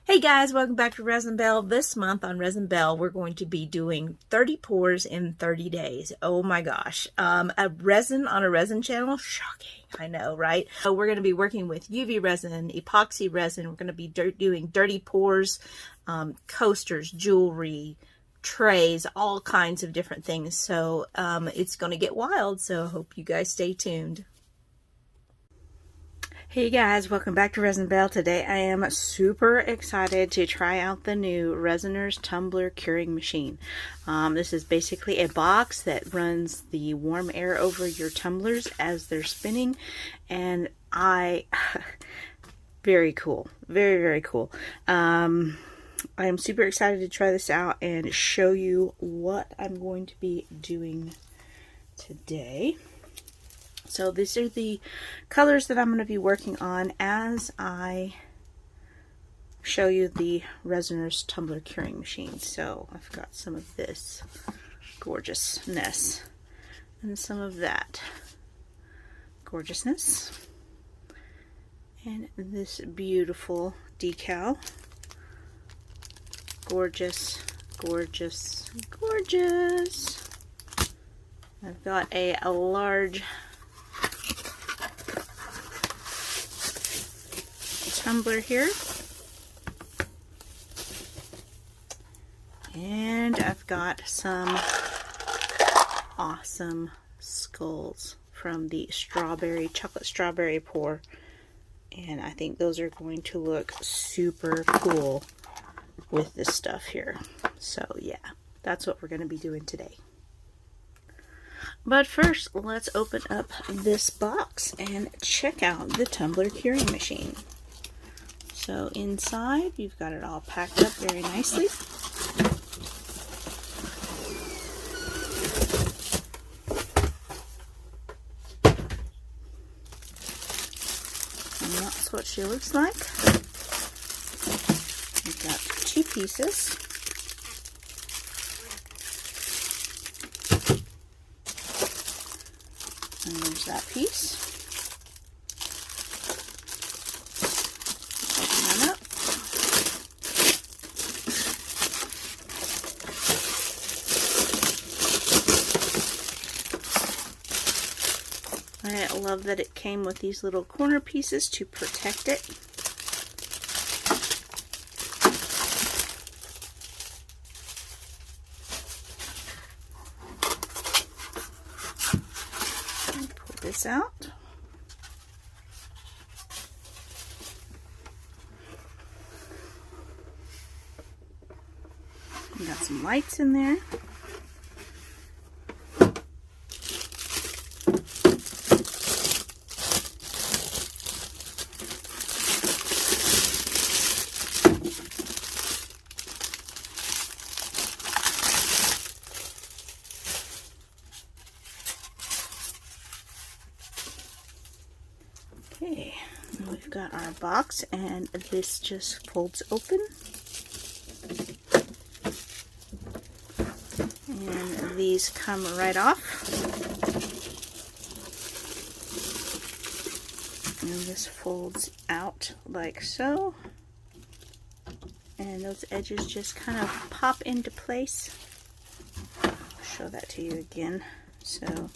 Hey guys, welcome back to Resin Bell. This month on Resin Bell, we're going to be doing 30 pours in 30 days. Oh my gosh. A resin on a resin channel? Shocking. I know, right? So we're going to be working with UV resin, epoxy resin. We're going to be doing dirty pours, coasters, jewelry, trays, all kinds of different things. So it's going to get wild, so I hope you guys stay tuned. Hey guys, welcome back to Resin Bell. Today I am super excited to try out the new Resiners Tumbler Curing Machine. This is basically a box that runs the warm air over your tumblers as they're spinning, and very cool. Very cool. I am super excited to try this out and show you what I'm going to be doing today. So these are the colors that I'm going to be working on as I show you the Resiners Tumbler Curing Machine. So I've got some of this gorgeousness and some of that gorgeousness and this beautiful decal. Gorgeous, gorgeous, gorgeous. I've got a large tumbler here, and I've got some awesome skulls from the chocolate strawberry pour, and I think those are going to look super cool with this stuff here. So yeah, that's what we're going to be doing today. But first, let's open up this box and check out the tumbler curing machine. So inside, you've got it all packed up very nicely. And that's what she looks like. We've got two pieces. And there's that piece. I love that it came with these little corner pieces to protect it. Pull this out. We got some lights in there. Okay, now we've got our box, and this just folds open. And these come right off. And this folds out like so. And those edges just kind of pop into place. I'll show that to you again. So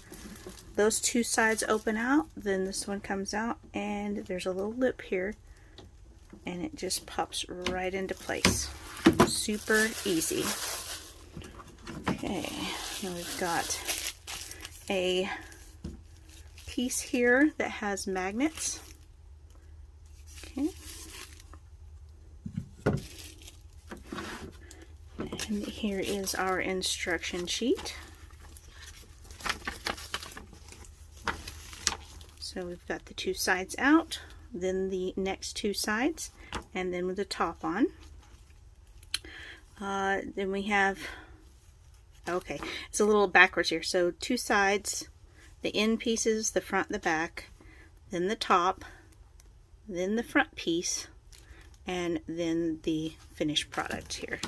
those two sides open out, then this one comes out, and there's a little lip here, and it just pops right into place. Super easy. Okay, now we've got a piece here that has magnets. Okay. And here is our instruction sheet. So we've got the two sides out, then the next two sides, and then with the top on. Then we have, okay, it's a little backwards here. So two sides, the end pieces, the front, the back, then the top, then the front piece, and then the finished product here.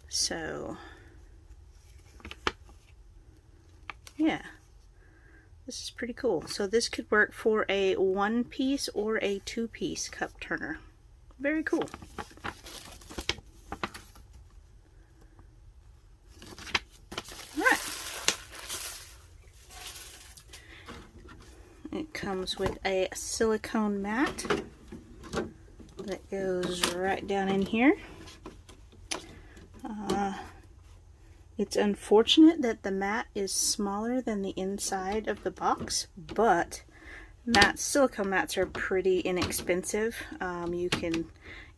So, yeah. This is pretty cool. So this could work for a 1-piece or a 2-piece cup turner. Very cool. comes with a silicone mat that goes right down in here. It's unfortunate that the mat is smaller than the inside of the box, but silicone mats are pretty inexpensive. You can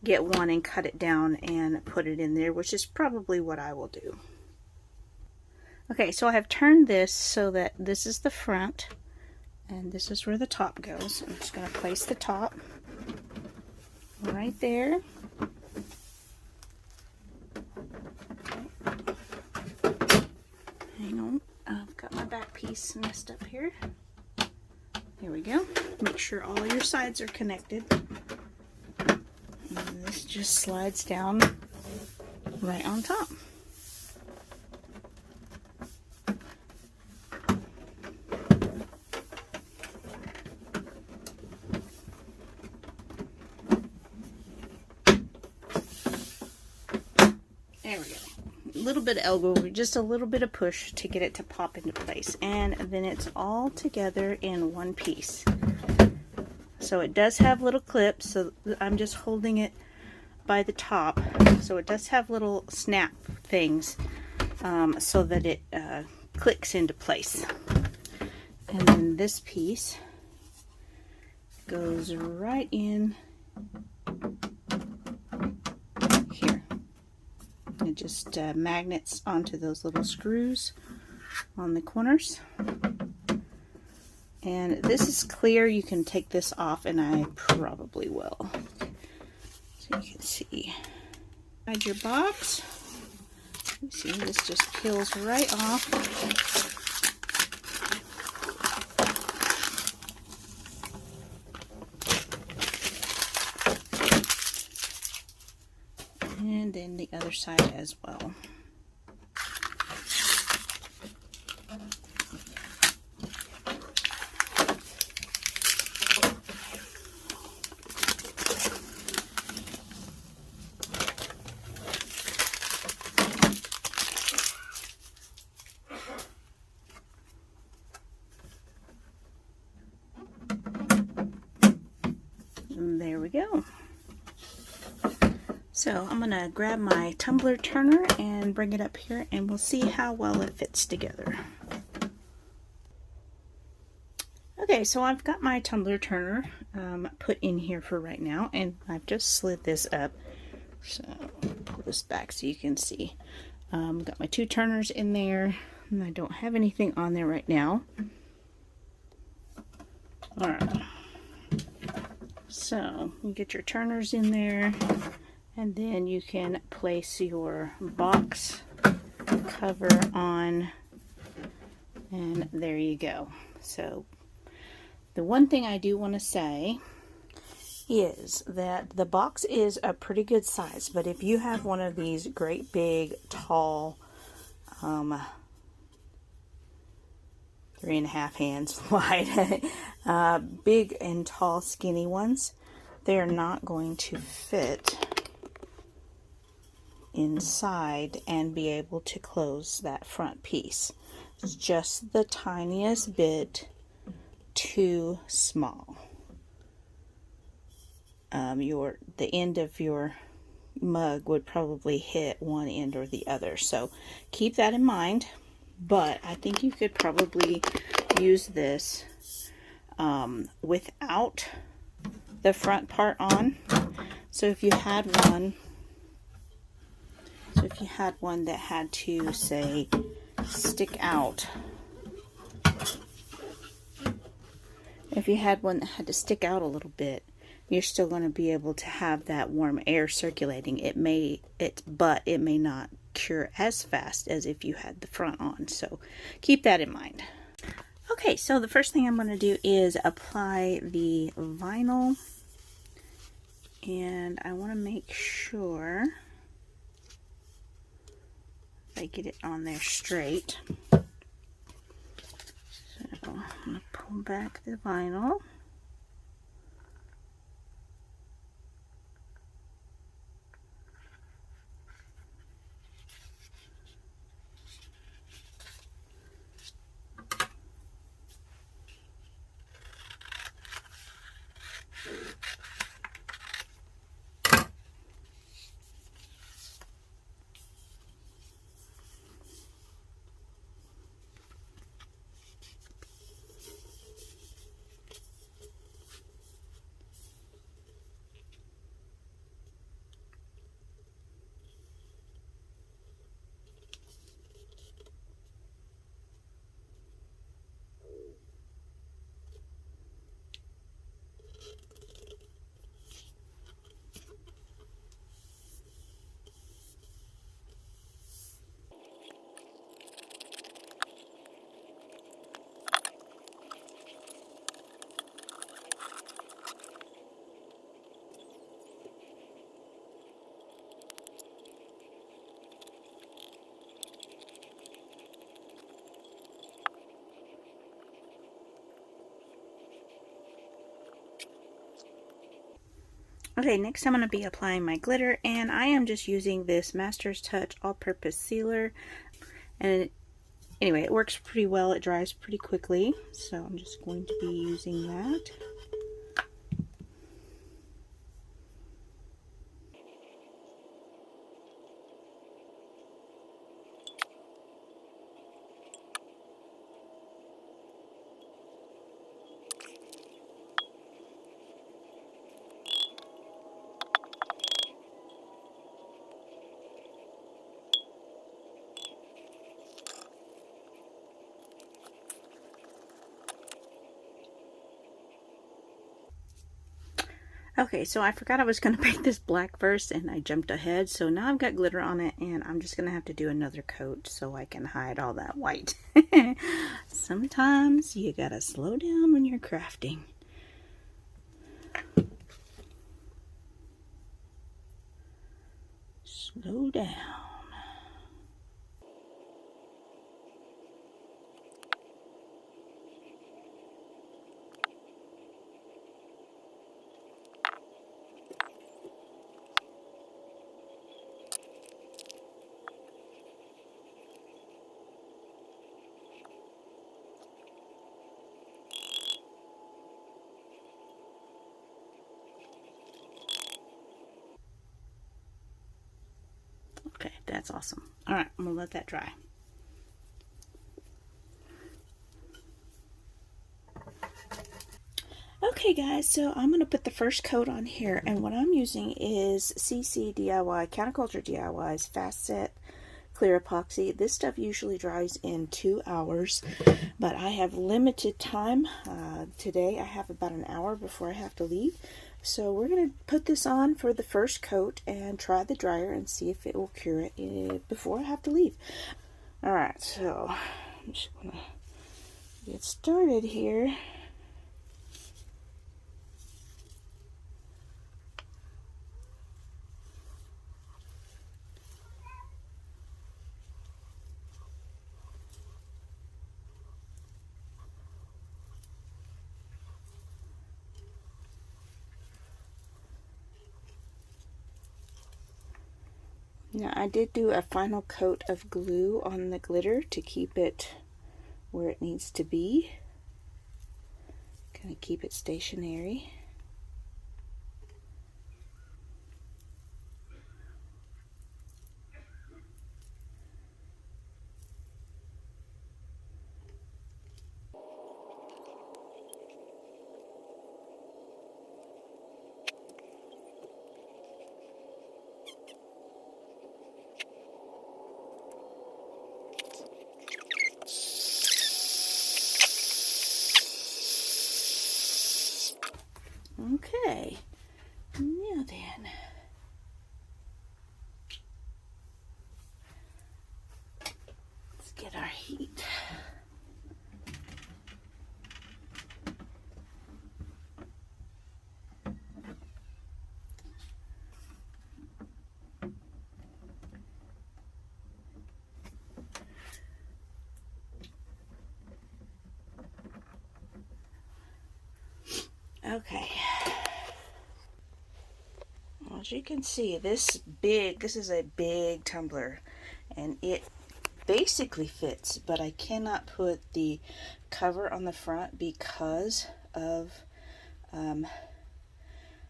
get one and cut it down and put it in there, which is probably what I will do. Okay, so I have turned this so that this is the front and this is where the top goes. I'm just going to place the top right there. Hang on, I've got my back piece messed up here. There we go. Make sure all your sides are connected. And this just slides down right on top. There we go. A little bit of elbow, just a little bit of push to get it to pop into place, and then it's all together in one piece. So it does have little clips, so I'm just holding it by the top, so it does have little snap things so that it clicks into place. And then this piece goes right in here. It just magnets onto those little screws on the corners. And this is clear. You can take this off, and I probably will. So you can see inside your box. You see, this just peels right off. And then the other side as well. And there we go. So I'm going to grab my tumbler turner and bring it up here, and we'll see how well it fits together. Okay, so I've got my tumbler turner put in here for right now, and I've just slid this up. So pull this back so you can see. Got my two turners in there, and I don't have anything on there right now. Alright, so you get your turners in there. And then you can place your box cover on, and there you go. So the one thing I do want to say is that the box is a pretty good size, but if you have one of these great big tall 3.5 hands wide big and tall skinny ones, they're not going to fit inside and be able to close that front piece. It's just the tiniest bit too small. The end of your mug would probably hit one end or the other, so keep that in mind. But I think you could probably use this without the front part on. So if you had one that had to, say, stick out, if you had one that had to stick out a little bit, you're still going to be able to have that warm air circulating. But it may not cure as fast as if you had the front on. So keep that in mind. Okay, so the first thing I'm going to do is apply the vinyl, and I want to make sure I get it on there straight. So I'm going to pull back the vinyl. Okay, next I'm going to be applying my glitter, and I am just using this Master's Touch all-purpose sealer. And anyway, it works pretty well. It dries pretty quickly, so I'm just going to be using that. Okay, so I forgot I was going to paint this black first, and I jumped ahead. So now I've got glitter on it, and I'm just going to have to do another coat so I can hide all that white. Sometimes you gotta slow down when you're crafting. Slow down. Okay, that's awesome. All right, I'm gonna let that dry. Okay guys, so I'm going to put the first coat on here, and what I'm using is CC DIY, Counterculture DIY's Fast Set Clear Epoxy. This stuff usually dries in 2 hours, but I have limited time. Today I have about an hour before I have to leave. So we're going to put this on for the first coat and try the dryer and see if it will cure it before I have to leave. Alright, so I'm just going to get started here. Now I did do a final coat of glue on the glitter to keep it where it needs to be. Kind of keep it stationary. Okay, now then, let's get our heat. Okay. As you can see, this is a big tumbler, and it basically fits, but I cannot put the cover on the front because of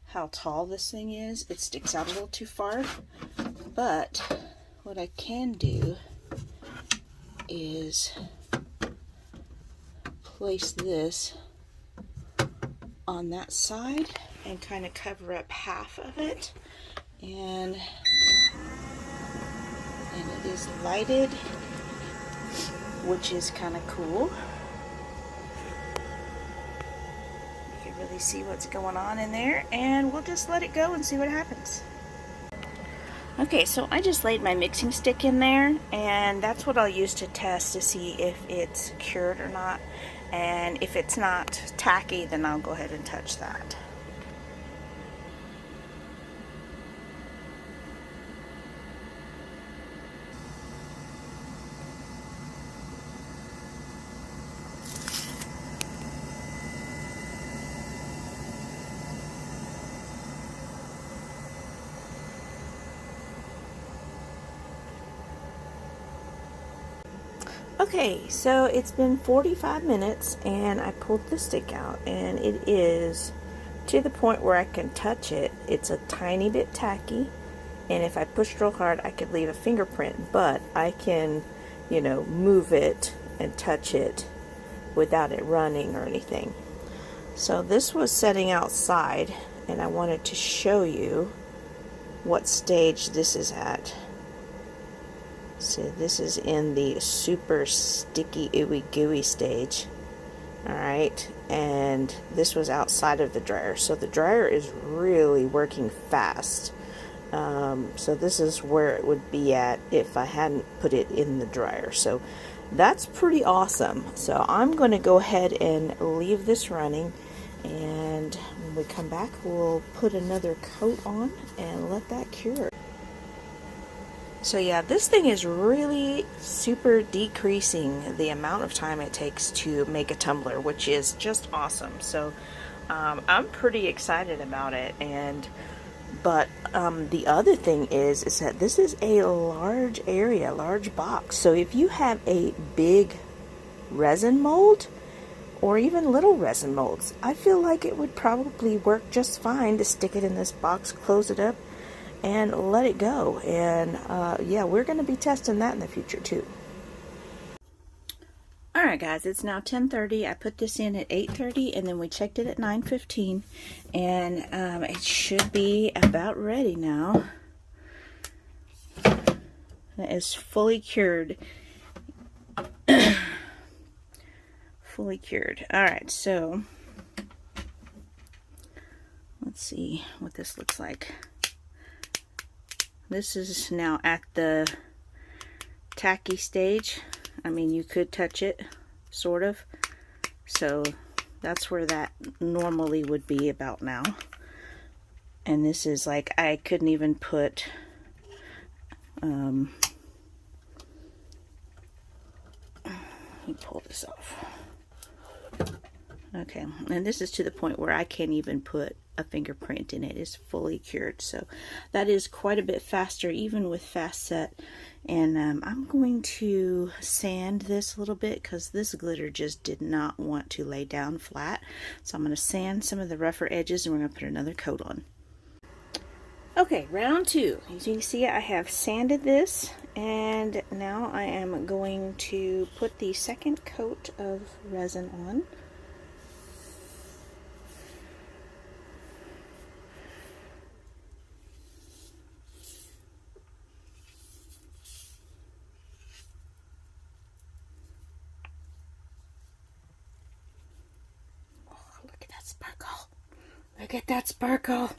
how tall this thing is. It sticks out a little too far, but what I can do is place this on that side and kind of cover up half of it, and it is lighted, which is kind of cool. You can really see what's going on in there, and we'll just let it go and see what happens. Okay, so I just laid my mixing stick in there, and that's what I'll use to test to see if it's cured or not. And if it's not tacky, then I'll go ahead and touch that. Okay, so it's been 45 minutes and I pulled the stick out and it is to the point where I can touch it. It's a tiny bit tacky, and if I pushed real hard I could leave a fingerprint, but I can, you know, move it and touch it without it running or anything. So this was setting outside and I wanted to show you what stage this is at. So this is in the super sticky ooey gooey stage. Alright, and this was outside of the dryer. So the dryer is really working fast. So this is where it would be at if I hadn't put it in the dryer. So that's pretty awesome. So I'm going to go ahead and leave this running, and when we come back we'll put another coat on and let that cure. So yeah, this thing is really super decreasing the amount of time it takes to make a tumbler, which is just awesome. So I'm pretty excited about it. But the other thing is that this is a large area, large box. So if you have a big resin mold or even little resin molds, I feel like it would probably work just fine to stick it in this box, close it up, and let it go. And yeah, we're going to be testing that in the future too. Alright guys, it's now 10:30. I put this in at 8:30 and then we checked it at 9:15, and it should be about ready now. It is fully cured. Fully cured. Alright, so let's see what this looks like. This is now at the tacky stage. I mean, you could touch it, sort of. So that's where that normally would be about now. And this is like, I couldn't even put, let me pull this off. Okay, and this is to the point where I can't even put a fingerprint in it. It's fully cured, so that is quite a bit faster, even with fast set. And I'm going to sand this a little bit because this glitter just did not want to lay down flat. So I'm going to sand some of the rougher edges and we're going to put another coat on. Okay, round two. As you can see, I have sanded this, and now I am going to put the second coat of resin on. Look at that sparkle. Look at that sparkle.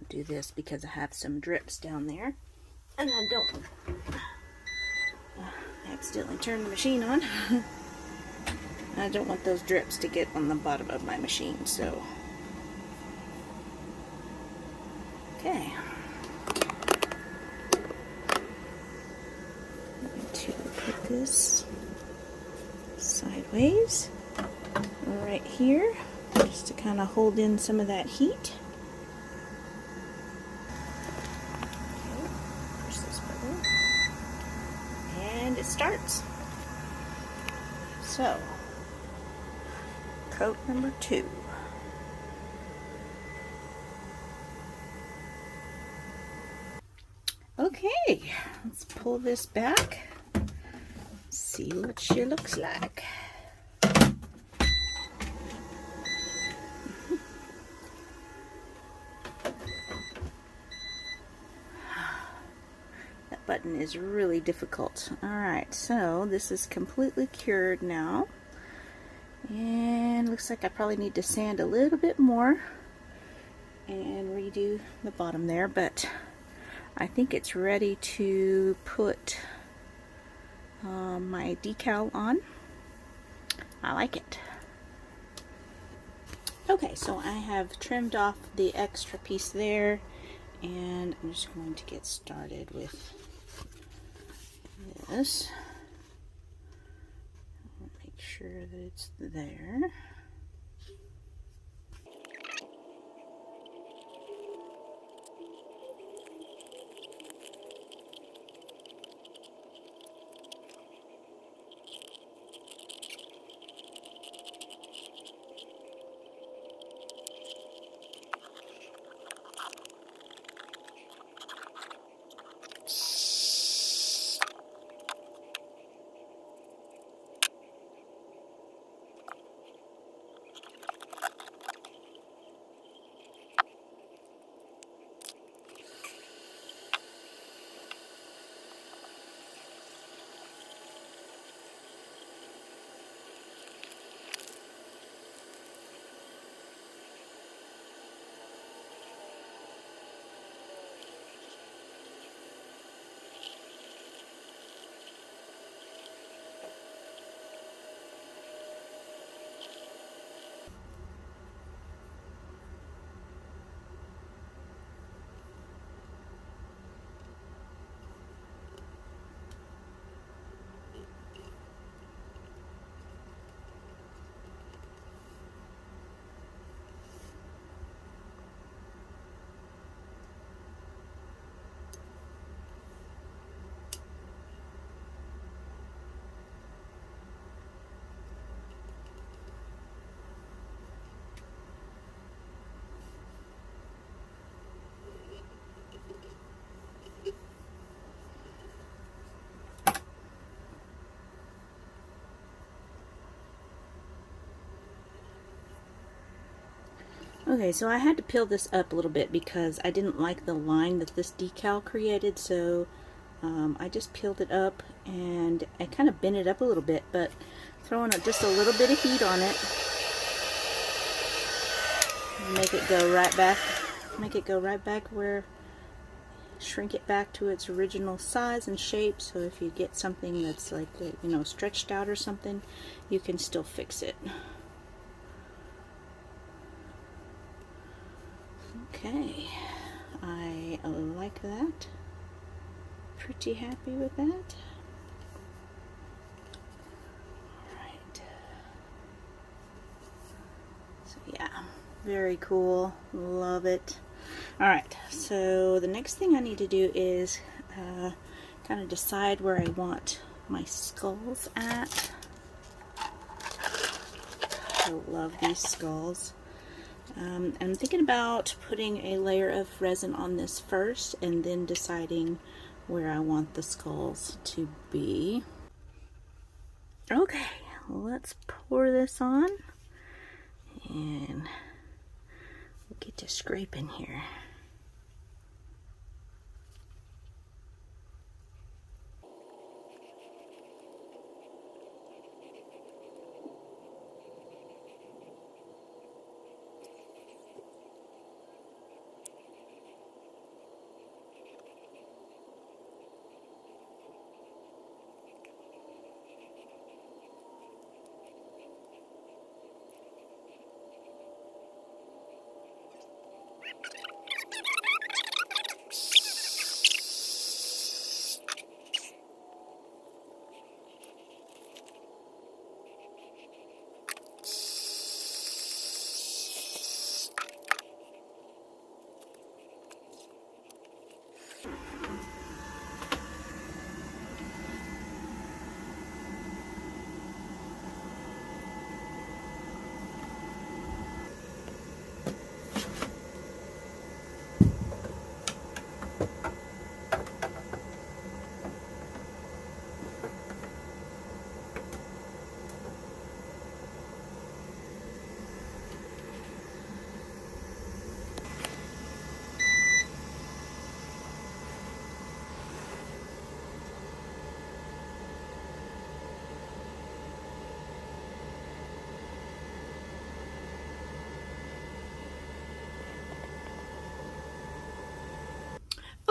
Do this because I have some drips down there, and I don't accidentally turn the machine on. I don't want those drips to get on the bottom of my machine, so okay. I'm going to put this sideways right here just to kind of hold in some of that heat. And it starts. So, coat number 2. Okay, let's pull this back, see what she looks like. button is really difficult. Alright, so this is completely cured now. And looks like I probably need to sand a little bit more and redo the bottom there, but I think it's ready to put my decal on. I like it. Okay, so I have trimmed off the extra piece there, and I'm just going to get started with this. Make sure that it's there. Okay, so I had to peel this up a little bit because I didn't like the line that this decal created, so I just peeled it up and I kind of bent it up a little bit, but throwing just a little bit of heat on it, make it go right back where, shrink it back to its original size and shape, so if you get something that's like, you know, stretched out or something, you can still fix it. Okay, I like that. Pretty happy with that. Alright. So yeah, very cool. Love it. Alright, so the next thing I need to do is kind of decide where I want my skulls at. I love these skulls. I'm thinking about putting a layer of resin on this first and then deciding where I want the skulls to be. Okay, let's pour this on and get to scraping here.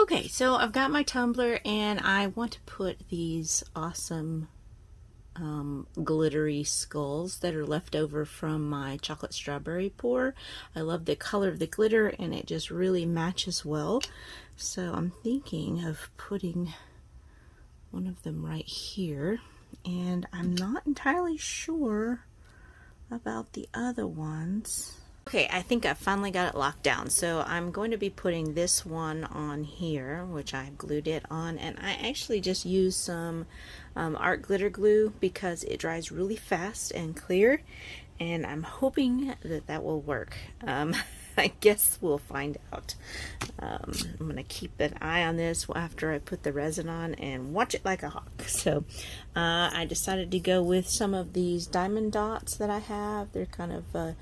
Okay, so I've got my tumbler and I want to put these awesome glittery skulls that are left over from my chocolate strawberry pour. I love the color of the glitter and it just really matches well. So I'm thinking of putting one of them right here, and I'm not entirely sure about the other ones. Okay, I think I finally got it locked down. So I'm going to be putting this one on here, which I glued it on, and I actually just used some art glitter glue because it dries really fast and clear, and I'm hoping that that will work. I guess we'll find out. I'm going to keep an eye on this after I put the resin on and watch it like a hawk. So I decided to go with some of these diamond dots that I have. They're kind of a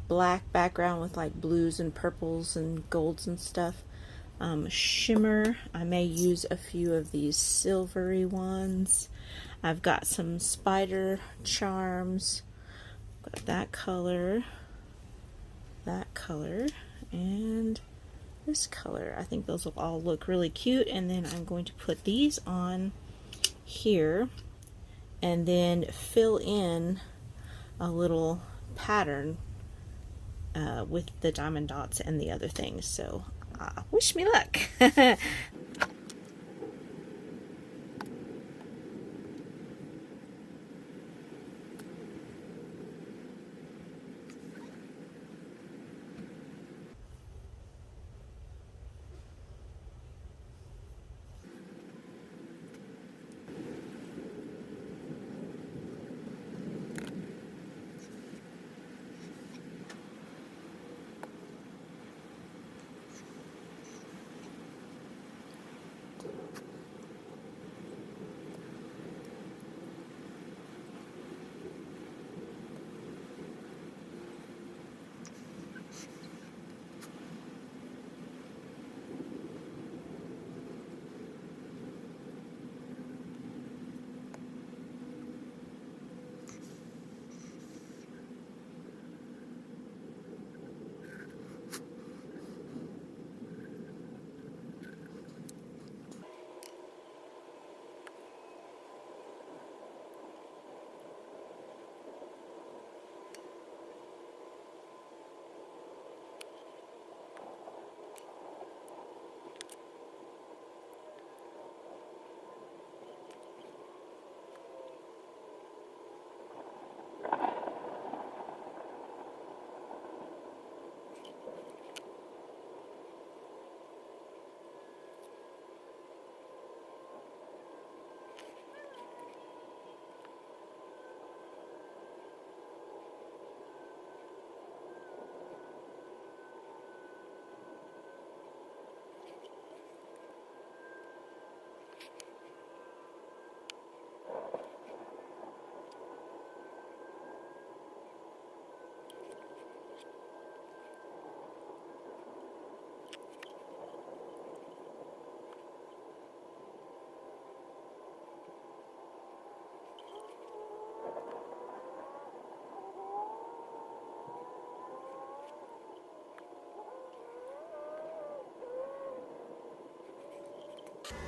black background with like blues and purples and golds and stuff. Shimmer, I may use a few of these silvery ones. I've got some spider charms. Got that color, and this color. I think those will all look really cute. And then I'm going to put these on here and then fill in a little pattern with the diamond dots and the other things. So wish me luck.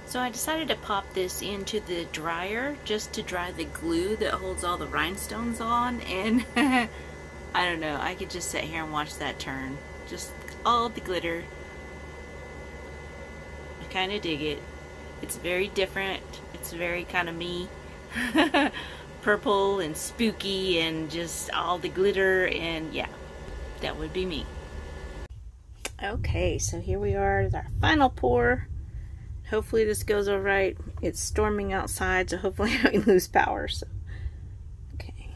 So I decided to pop this into the dryer just to dry the glue that holds all the rhinestones on, and I don't know, I could just sit here and watch that turn. Just all the glitter. I kind of dig it. It's very different. It's very kind of me. Purple and spooky and just all the glitter, and yeah, that would be me. Okay, so here we are with our final pour. Hopefully this goes all right. It's storming outside, so hopefully I don't lose power. So, okay.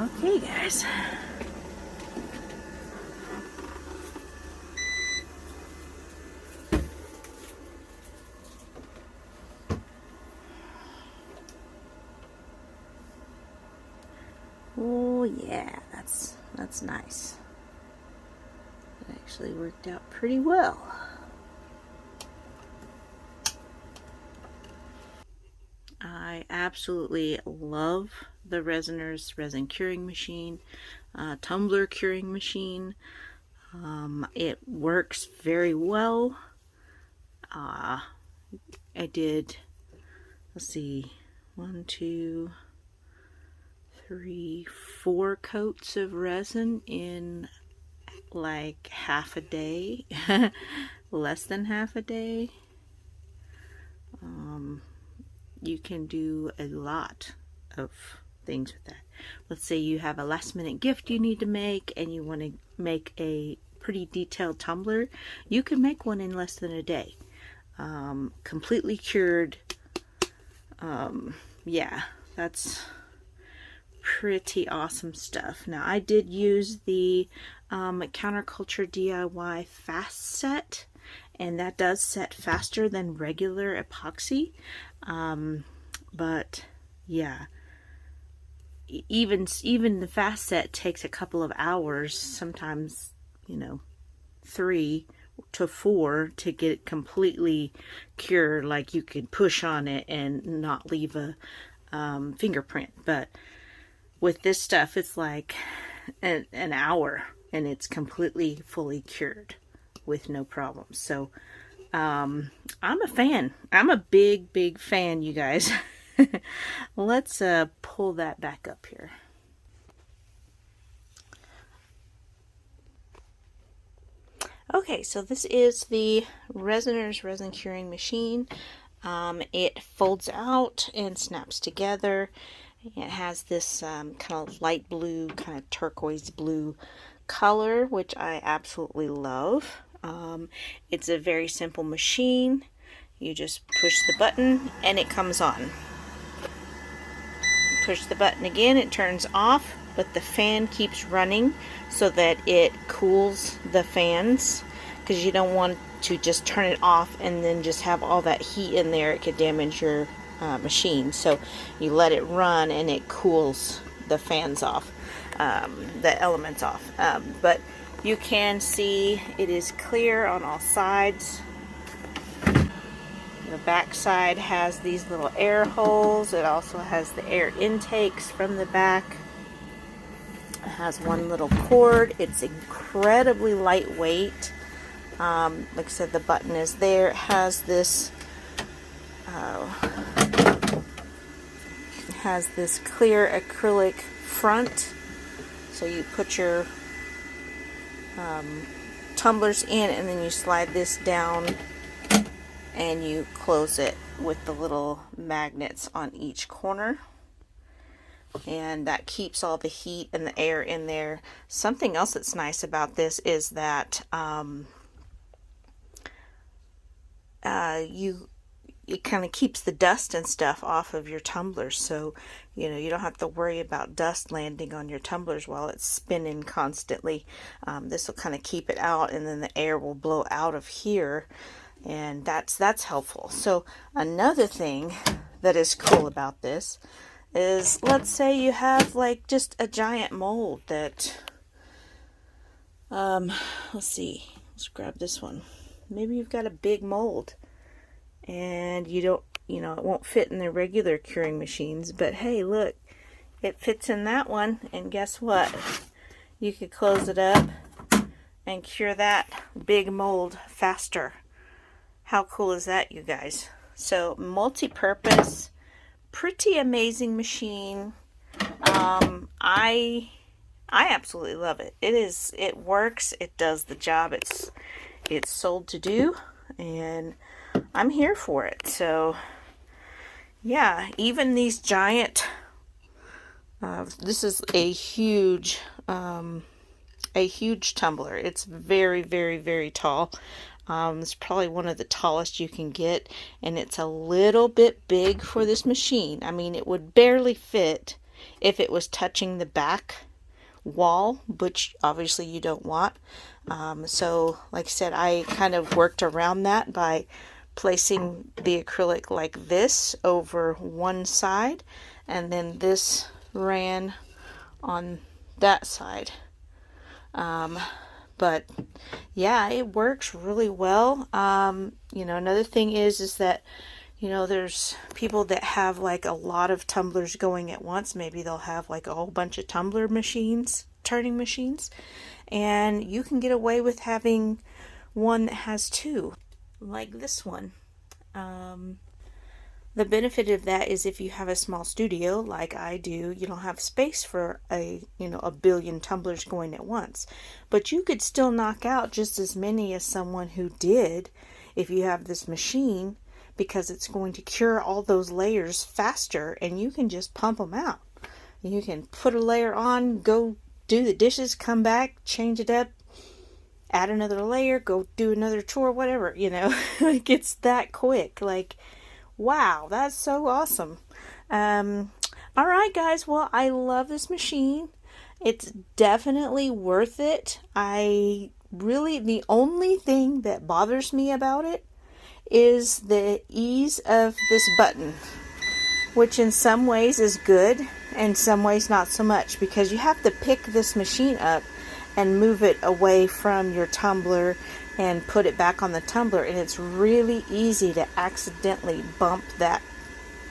Okay, guys. Oh yeah, that's nice. It actually worked out pretty well. I absolutely love the Resiners Resin Curing Machine, Tumbler Curing Machine. It works very well. I did, let's see, 1, 2, 3, 4 coats of resin in like half a day, less than half a day. You can do a lot of things with that. Let's say you have a last minute gift you need to make and you want to make a pretty detailed tumbler. You can make one in less than a day. Completely cured. Yeah, that's pretty awesome stuff. Now I did use the Counterculture DIY Fast Set, and that does set faster than regular epoxy. But yeah, even the Fast Set takes a couple of hours, sometimes, you know, 3 to 4 to get it completely cured. Like you could push on it and not leave a fingerprint. But with this stuff, it's like an hour and it's completely fully cured with no problems. So I'm a fan. I'm a big fan, you guys. Let's pull that back up here. Okay, so this is the Resiners Resin Curing Machine. It folds out and snaps together. It has this kind of light blue, kind of turquoise blue color, which I absolutely love. It's a very simple machine. You just push the button and it comes on. Push the button again, it turns off, but the fan keeps running so that it cools the fans, because you don't want to just turn it off and then just have all that heat in there. It could damage your machine. So you let it run and it cools the fans off, the elements off. But you can see it is clear on all sides. The back side has these little air holes. It also has the air intakes from the back. It has one little cord. It's incredibly lightweight. Like I said, the button is there. It has this clear acrylic front. So you put your tumblers in and then you slide this down and you close it with the little magnets on each corner, and that keeps all the heat and the air in there. Something else that's nice about this is that it kind of keeps the dust and stuff off of your tumblers, so you know you don't have to worry about dust landing on your tumblers while it's spinning constantly. This will kind of keep it out, and then the air will blow out of here. And that's helpful. So another thing that is cool about this is, let's say you have like just a giant mold that, let's see, let's grab this one. Maybe you've got a big mold and you don't, you know, it won't fit in the regular curing machines, but hey, look, it fits in that one, and guess what? You could close it up and cure that big mold faster. How cool is that, you guys? So multi-purpose, pretty amazing machine. I absolutely love it. It works, it does the job it's sold to do, and I'm here for it. So yeah, even these giant, this is a huge tumbler. It's very tall. It's probably one of the tallest you can get, and it's a little bit big for this machine. I mean, it would barely fit if it was touching the back wall, which obviously you don't want. So like I said, I kind of worked around that by placing the acrylic like this over one side, and then this ran on that side. But yeah, it works really well. You know, another thing is that, you know, there's people that have like a lot of tumblers going at once. Maybe they'll have like a whole bunch of tumbler machines, turning machines, and you can get away with having one that has two, like this one. The benefit of that is if you have a small studio like I do, you don't have space for a billion tumblers going at once. But you could still knock out just as many as someone who did if you have this machine, because it's going to cure all those layers faster, and you can just pump them out. You can put a layer on, go do the dishes, come back, change it up, add another layer, go do another chore, whatever, you know. Like, it's that quick. Like, wow, that's so awesome. All right, guys. Well, I love this machine. It's definitely worth it. The only thing that bothers me about it is the ease of this button, which in some ways is good, and in some ways not so much, because you have to pick this machine up and move it away from your tumbler and put it back on the tumbler, and it's really easy to accidentally bump that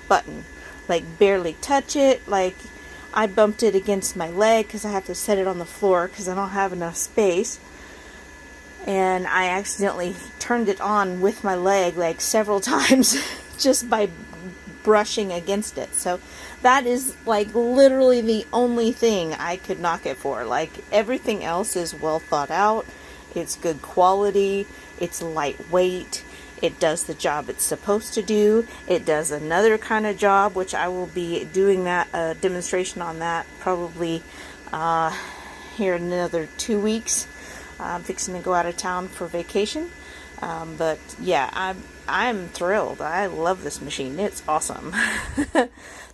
button, like barely touch it. Like, I bumped it against my leg because I have to set it on the floor because I don't have enough space, and I accidentally turned it on with my leg like several times just by brushing against it. So that is like literally the only thing I could knock it for. Like, everything else is well thought out. It's good quality. It's lightweight. It does the job it's supposed to do. It does another kind of job, which I will be doing that demonstration on that probably here in another 2 weeks. I'm fixing to go out of town for vacation. But yeah, I'm thrilled. I love this machine. It's awesome.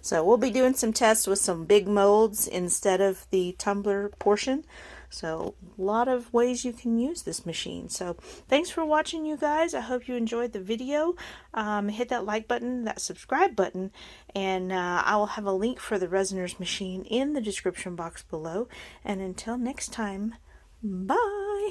So we'll be doing some tests with some big molds instead of the tumbler portion. So a lot of ways you can use this machine. So thanks for watching, you guys. I hope you enjoyed the video. Hit that like button, that subscribe button, and I will have a link for the Resiners machine in the description box below. And until next time, bye.